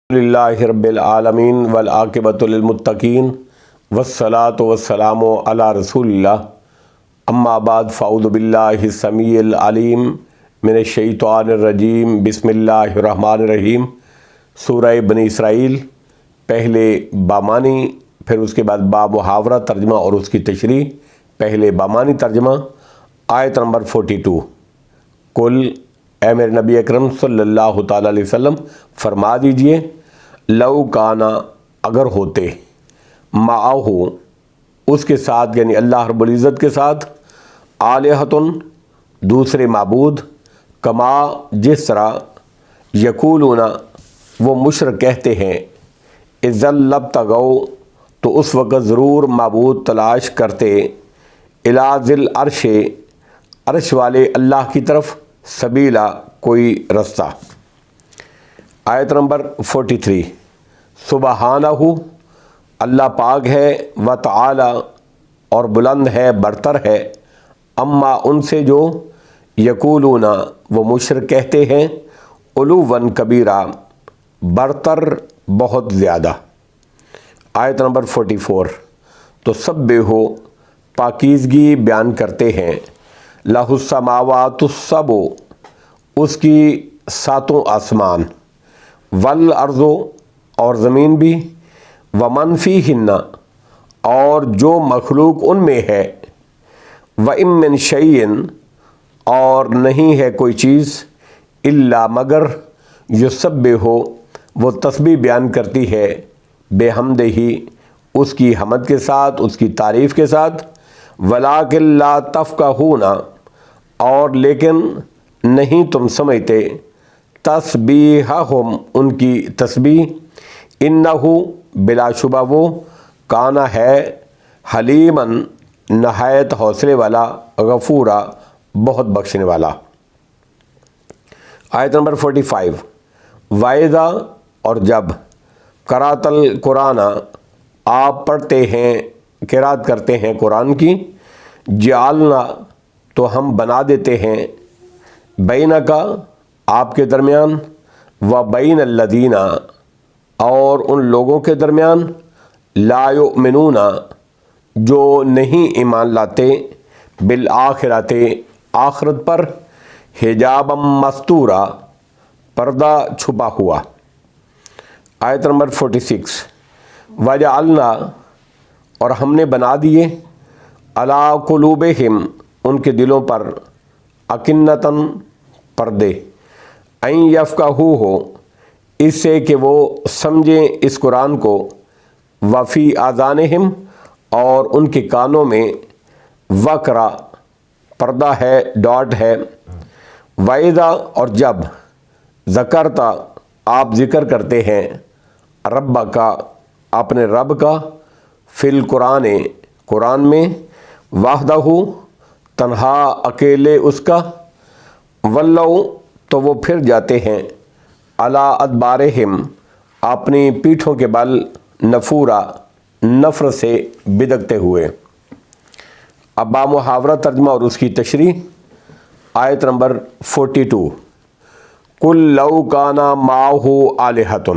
للہ رب العالمین والعاقبۃ للمتقین والصلاۃ والسلام علی رسول اللہ اما بعد فاعوذ باللہ السمیع العلیم من الشیطان الرجیم بسم اللہ الرحمن الرحیم۔ سورہ بنی اسرائیل، پہلے بامانی پھر اس کے بعد بامحاورہ ترجمہ اور اس کی تشریح۔ پہلے بامانی ترجمہ، آیت نمبر 42۔ کل، اے میرے نبی اکرم صلی اللہ تعالیٰ علیہ وسلم فرما دیجئے، لو کانا، اگر ہوتے، معاہو، اس کے ساتھ یعنی اللہ رب العزت کے ساتھ، آلہۃ، دوسرے معبود، کما، جس طرح، یقولون، وہ مشرک کہتے ہیں، اذا لابتغوا، تو اس وقت ضرور معبود تلاش کرتے، الی ذی العرش، عرش والے اللہ کی طرف، سبیلا، کوئی رستہ۔ آیت نمبر 43۔ سبحانہ، اللہ پاک ہے، وتعالی، اور بلند ہے، برتر ہے، اما، ان سے جو، یقولون، وہ مشرک کہتے ہیں، علوا کبیرہ، برتر بہت زیادہ۔ آیت نمبر 44۔ تو سبحو، پاکیزگی بیان کرتے ہیں، لہ السماوات السبع، اس کی ساتوں آسمان، والارض، اور زمین بھی، ومن فیہن، اور جو مخلوق ان میں ہے، وَإِن مِّن شَيْءٍ، اور نہیں ہے کوئی چیز، الا مگر، یسبح، وہ تسبیح بیان کرتی ہے، بحمدہ، اس کی حمد کے ساتھ، اس کی تعریف کے ساتھ، وَلَٰكِن لَّا تَفْقَهُونَ، اور لیکن نہیں تم سمجھتے، تسبیحہم، ان کی تسبیح، انہو، بلا شبہ وہ، کانا ہے، حلیماً، نہایت حوصلے والا، غفورا، بہت بخشنے والا۔ آیت نمبر 45۔ وَإِذَا، اور جب، قرأت القرآن، آپ پڑھتے ہیں، قرات کرتے ہیں قرآن کی، جعلنا، تو ہم بنا دیتے ہیں، بینک، آپ کے درمیان، وبین الذین، اور ان لوگوں کے درمیان، لا یؤمنون، جو نہیں ایمان لاتے، بالآخرۃ، آخرت پر، حجابا مستورا، پردہ چھپا ہوا۔ آیت نمبر 46۔ وجعلنا، اور ہم نے بنا دیے، علی قلوبہم، ان کے دلوں پر، اکنتاً، پردے، ان یفقہوہ، اس سے کہ وہ سمجھیں اس قرآن کو، وفی آذانہم، اور ان کے کانوں میں، وقرا، پردہ ہے، ڈاٹ ہے، وَإِذَا، اور جب، ذکرتا، آپ ذکر کرتے ہیں، ربک، اپنے رب کا، فی القرآن، قرآن میں، وحدہ، تنہا، اکیلے اس کا، ولوا، تو وہ پھر جاتے ہیں، علی ادبارہم، اپنی پیٹھوں کے بل، نفورا، نفرت سے بدکتے ہوئے۔ اب بامحاورہ ترجمہ اور اس کی تشریح۔ آیت نمبر 42۔ قل لو کان معہ آلہۃ،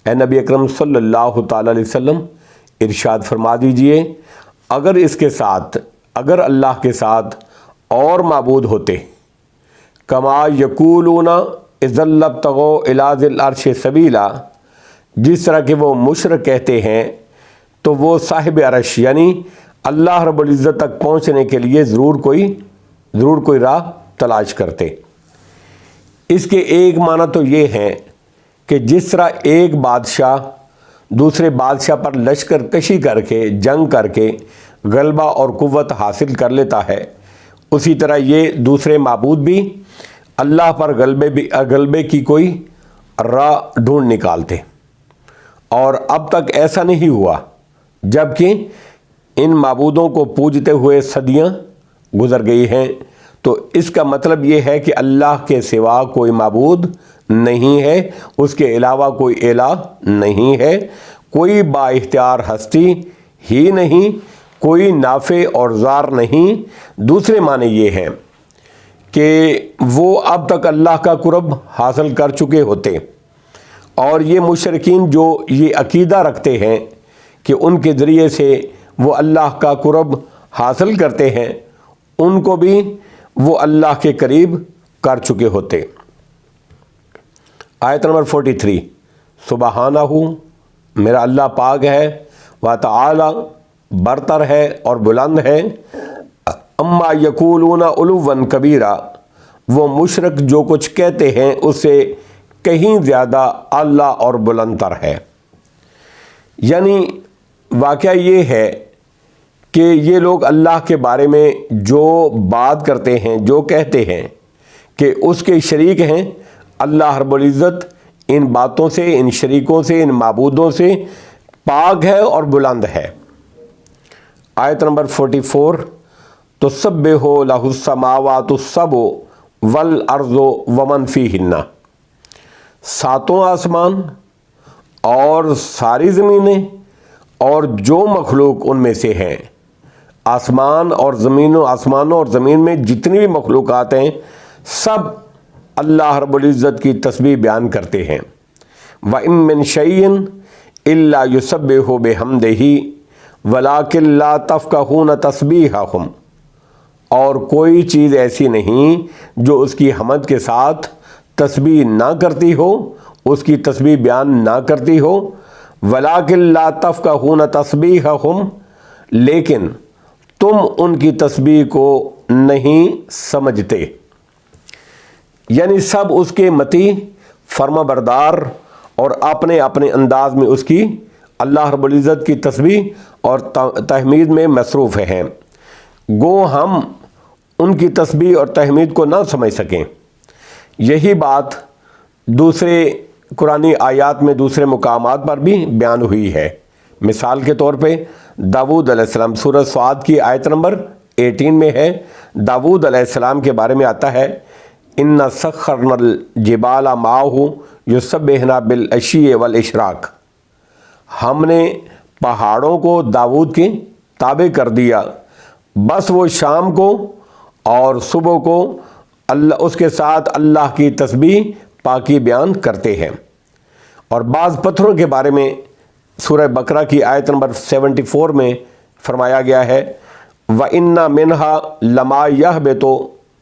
اے نبی اکرم صلی اللہ تعالیٰ علیہ وسلم ارشاد فرما دیجئے، اگر اس کے ساتھ، اگر اللہ کے ساتھ اور معبود ہوتے، کما یقولون اذا لابتغوا الی ذی العرش سبیلا، جس طرح کہ وہ مشرک کہتے ہیں، تو وہ صاحب عرش یعنی اللہ رب العزت تک پہنچنے کے لیے ضرور کوئی راہ تلاش کرتے۔ اس کے ایک معنی تو یہ ہے کہ جس طرح ایک بادشاہ دوسرے بادشاہ پر لشکر کشی کر کے، جنگ کر کے غلبہ اور قوت حاصل کر لیتا ہے، اسی طرح یہ دوسرے معبود بھی اللہ پر غلبے کی کوئی راہ ڈھونڈ نکالتے، اور اب تک ایسا نہیں ہوا، جبکہ ان معبودوں کو پوجتے ہوئے صدیاں گزر گئی ہیں۔ تو اس کا مطلب یہ ہے کہ اللہ کے سوا کوئی معبود نہیں ہے، اس کے علاوہ کوئی الہ نہیں ہے، کوئی با اختیار ہستی ہی نہیں، کوئی نافع اور ضار نہیں۔ دوسرے معنی یہ ہیں کہ وہ اب تک اللہ کا قرب حاصل کر چکے ہوتے، اور یہ مشرکین جو یہ عقیدہ رکھتے ہیں کہ ان کے ذریعے سے وہ اللہ کا قرب حاصل کرتے ہیں، ان کو بھی وہ اللہ کے قریب کر چکے ہوتے۔ آیت نمبر 43، سبحانہ، میرا اللہ پاک ہے، وتعالی، برتر ہے اور بلند ہے، اما یقولون علوا کبیرا، وہ مشرک جو کچھ کہتے ہیں اس سے کہیں زیادہ اعلیٰ اور بلند تر ہے۔ یعنی واقعہ یہ ہے کہ یہ لوگ اللہ کے بارے میں جو بات کرتے ہیں، جو کہتے ہیں کہ اس کے شریک ہیں، اللہ رب العزت ان باتوں سے، ان شریکوں سے، ان معبودوں سے پاک ہے اور بلند ہے۔ آیت نمبر 44، تسبح لہ السماوات السبع والارض ومن فیہن، ساتوں آسمان اور ساری زمینیں اور جو مخلوق ان میں سے ہیں، آسمانوں اور زمین میں جتنی بھی مخلوقات ہیں، سب اللہ رب العزت کی تسبیح بیان کرتے ہیں۔ وَإِن مِّن شَيْءٍ إِلَّا يُسَبِّحُ بِحَمْدِهِ وَلَٰكِن لَّا تَفْقَهُونَ تَسْبِيحَهُمْ، اور کوئی چیز ایسی نہیں جو اس کی حمد کے ساتھ تسبیح نہ کرتی ہو، اس کی تسبیح بیان نہ کرتی ہو۔ وَلَٰكِن لَّا تَفْقَهُونَ تَسْبِيحَهُمْ، لیکن تم ان کی تسبیح کو نہیں سمجھتے۔ یعنی سب اس کے مطیع، فرما بردار اور اپنے اپنے انداز میں اس کی، اللہ رب العزت کی تسبیح اور تحمید میں مصروف ہیں، گو ہم ان کی تسبیح اور تحمید کو نہ سمجھ سکیں۔ یہی بات دوسرے قرآنی آیات میں دوسرے مقامات پر بھی بیان ہوئی ہے۔ مثال کے طور پہ داؤد علیہ السلام، سورہ صاد کی آیت نمبر 18 میں ہے، داؤد علیہ السلام کے بارے میں آتا ہے، اِنَّا سَخَّرْنَا الْجِبَالَ مَعَهُ يُسَبِّحْنَا بِالْعَشِيِّ وَالْإِشْرَاقِ، ہم نے پہاڑوں کو داؤد کے تابع کر دیا، بس وہ شام کو اور صبح کو اس کے ساتھ اللہ کی تسبیح پاکی بیان کرتے ہیں۔ اور بعض پتھروں کے بارے میں سورہ بقرہ کی آیت نمبر 74 میں فرمایا گیا ہے، وَإِنَّ مِنْهَا لَمَا يَهْبِطُ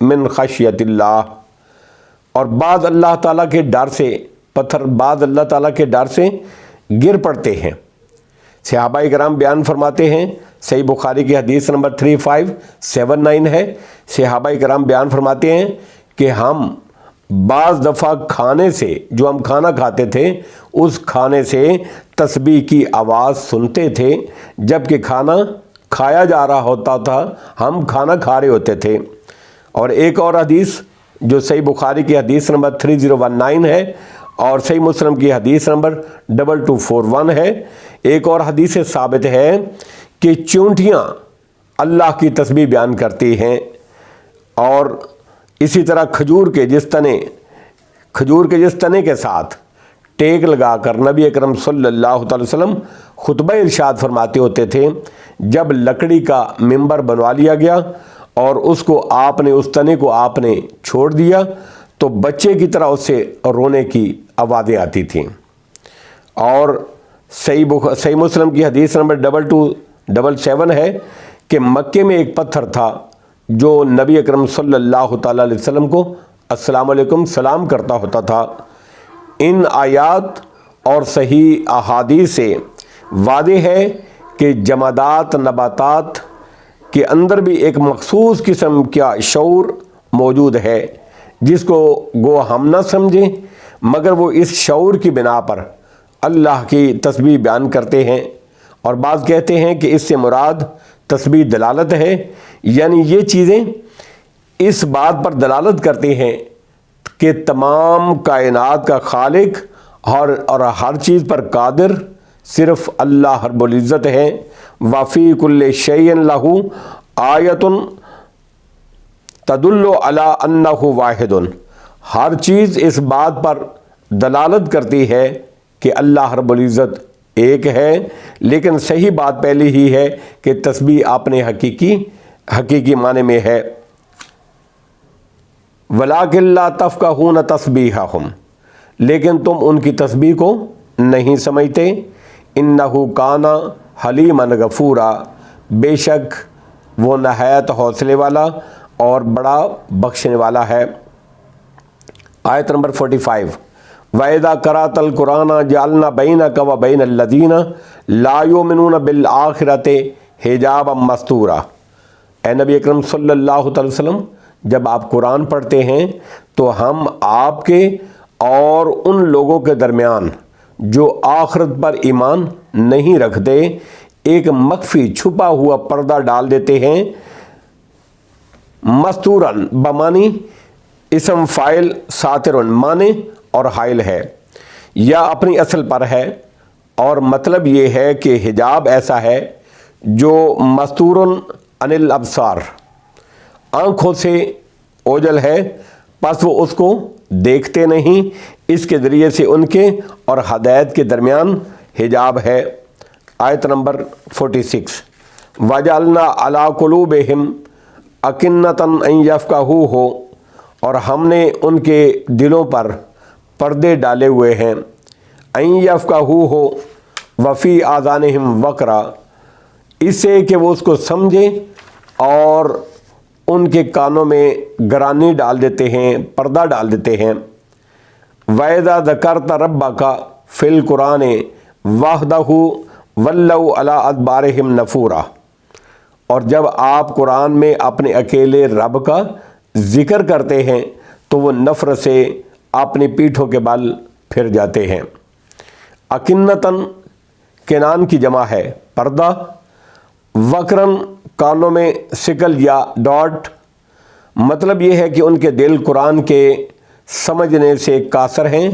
مِنْ خَشْيَةِ اللَّهِ، اور بعض اللہ تعالیٰ کے ڈر سے پتھر، بعض اللہ تعالیٰ کے ڈر سے گر پڑتے ہیں۔ صحابہ کرام بیان فرماتے ہیں، صحیح بخاری کی حدیث نمبر 3579 ہے، صحابہ کرام بیان فرماتے ہیں کہ ہم بعض دفعہ کھانے سے، جو ہم کھانا کھاتے تھے، اس کھانے سے تسبیح کی آواز سنتے تھے، جب کہ کھانا کھایا جا رہا ہوتا تھا، ہم کھانا کھا رہے ہوتے تھے۔ اور ایک اور حدیث جو صحیح بخاری کی حدیث نمبر 3019 ہے اور صحیح مسلم کی حدیث نمبر 2241 ہے، ایک اور حدیث سے ثابت ہے کہ چونٹیاں اللہ کی تسبیح بیان کرتی ہیں، اور اسی طرح کھجور کے جس تنے کے ساتھ ٹیک لگا کر نبی اکرم صلی اللہ تعالی وسلم خطبہ ارشاد فرماتے ہوتے تھے۔ جب لکڑی کا ممبر بنوا لیا گیا اور اس تنے کو آپ نے چھوڑ دیا تو بچے کی طرح اس سے رونے کی آوازیں آتی تھیں۔ اور صحیح مسلم کی حدیث نمبر 2277 ہے کہ مکے میں ایک پتھر تھا جو نبی اکرم صلی اللہ تعالی علیہ وسلم کو السلام علیکم سلام کرتا ہوتا تھا۔ ان آیات اور صحیح احادیث سے واضح ہے کہ جمادات، نباتات کے اندر بھی ایک مخصوص قسم کا شعور موجود ہے، جس کو گو ہم نہ سمجھیں، مگر وہ اس شعور کی بنا پر اللہ کی تسبیح بیان کرتے ہیں۔ اور بعض کہتے ہیں کہ اس سے مراد تسبیح دلالت ہے، یعنی یہ چیزیں اس بات پر دلالت کرتی ہیں کہ تمام کائنات کا خالق اور ہر چیز پر قادر صرف اللہ رب العزت ہے۔ وَفِي كُلِّ شَيْءٍ لَهُ آیَةٌ تَدُلُّ عَلَىٰ أَنَّهُ وَاحِدٌ، ہر چیز اس بات پر دلالت کرتی ہے کہ اللہ رب العزت ایک ہے، لیکن صحیح بات پہلی ہی ہے کہ تسبیح اپنے حقیقی معنی میں ہے۔ وَلَٰكِن لَّا تَفْقَهُونَ تَسْبِيحَهُمْ، لیکن تم ان کی تسبیح کو نہیں سمجھتے۔ انہو کانا حلیما غفورا، بے شک وہ نہایت حوصلے والا اور بڑا بخشنے والا ہے۔ آیت نمبر 45، وَإِذَا قَرَأْتَ الْقُرْآنَ جَعَلْنَا بَيْنَكَ وَبَيْنَ الَّذِينَ لَا يُؤْمِنُونَ بِالْآخِرَةِ حِجَابًا مَسْتُورًا۔ اے نبی اکرم صلی اللہ علیہ وسلم، جب آپ قرآن پڑھتے ہیں تو ہم آپ کے اور ان لوگوں کے درمیان جو آخرت پر ایمان نہیں رکھتے ایک مخفی چھپا ہوا پردہ ڈال دیتے ہیں۔ مستورن بمانی اسم فاعل، ساترن معنی اور حائل ہے یا اپنی اصل پر ہے، اور مطلب یہ ہے کہ حجاب ایسا ہے جو مستورن عن الابصار، آنکھوں سے اوجھل ہے، پس وہ اس کو دیکھتے نہیں، اس کے ذریعے سے ان کے اور ہدایت کے درمیان حجاب ہے۔ آیت نمبر 46، وَجَعَلْنَا عَلَىٰ قُلُوبِهِمْ أَكِنَّةً أَن يَفْقَهُوهُ، اور ہم نے ان کے دلوں پر پردے ڈالے ہوئے ہیں، أَن يَفْقَهُوهُ وَفِي آذَانِهِمْ وَقْرًا، اس سے کہ وہ اس کو سمجھیں اور ان کے کانوں میں گرانی ڈال دیتے ہیں، پردہ ڈال دیتے ہیں۔ وَإِذَا ذَكَرْتَ رَبَّكَ فِي الْقُرْآنِ وَحْدَهُ وَلَّوْا عَلَىٰ أَدْبَارِهِمْ نُفُورًا، اور جب آپ قرآن میں اپنے اکیلے رب کا ذکر کرتے ہیں تو وہ نفرت سے اپنی پیٹھوں کے بل پھر جاتے ہیں۔ اکنتن کنان کی جمع ہے پردہ، وکرن کانوں میں سکل یا ڈاٹ، مطلب یہ ہے کہ ان کے دل قرآن کے سمجھنے سے قاصر ہیں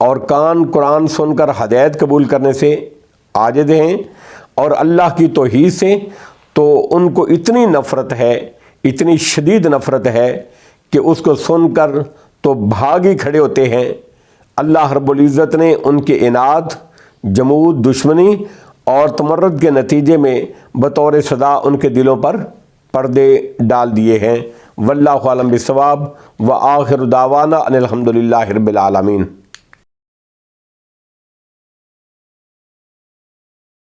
اور کان قرآن سن کر ہدایت قبول کرنے سے عاجز ہیں، اور اللہ کی توحید سے تو ان کو اتنی نفرت ہے، اتنی شدید نفرت ہے کہ اس کو سن کر تو بھاگ ہی کھڑے ہوتے ہیں۔ اللہ رب العزت نے ان کے عناد، جمود، دشمنی اور تمرد کے نتیجے میں بطور سزا ان کے دلوں پر پردے ڈال دیے ہیں۔ واللہ اعلم بالصواب، وآخر دعوانا ان الحمد للہ رب العالمین۔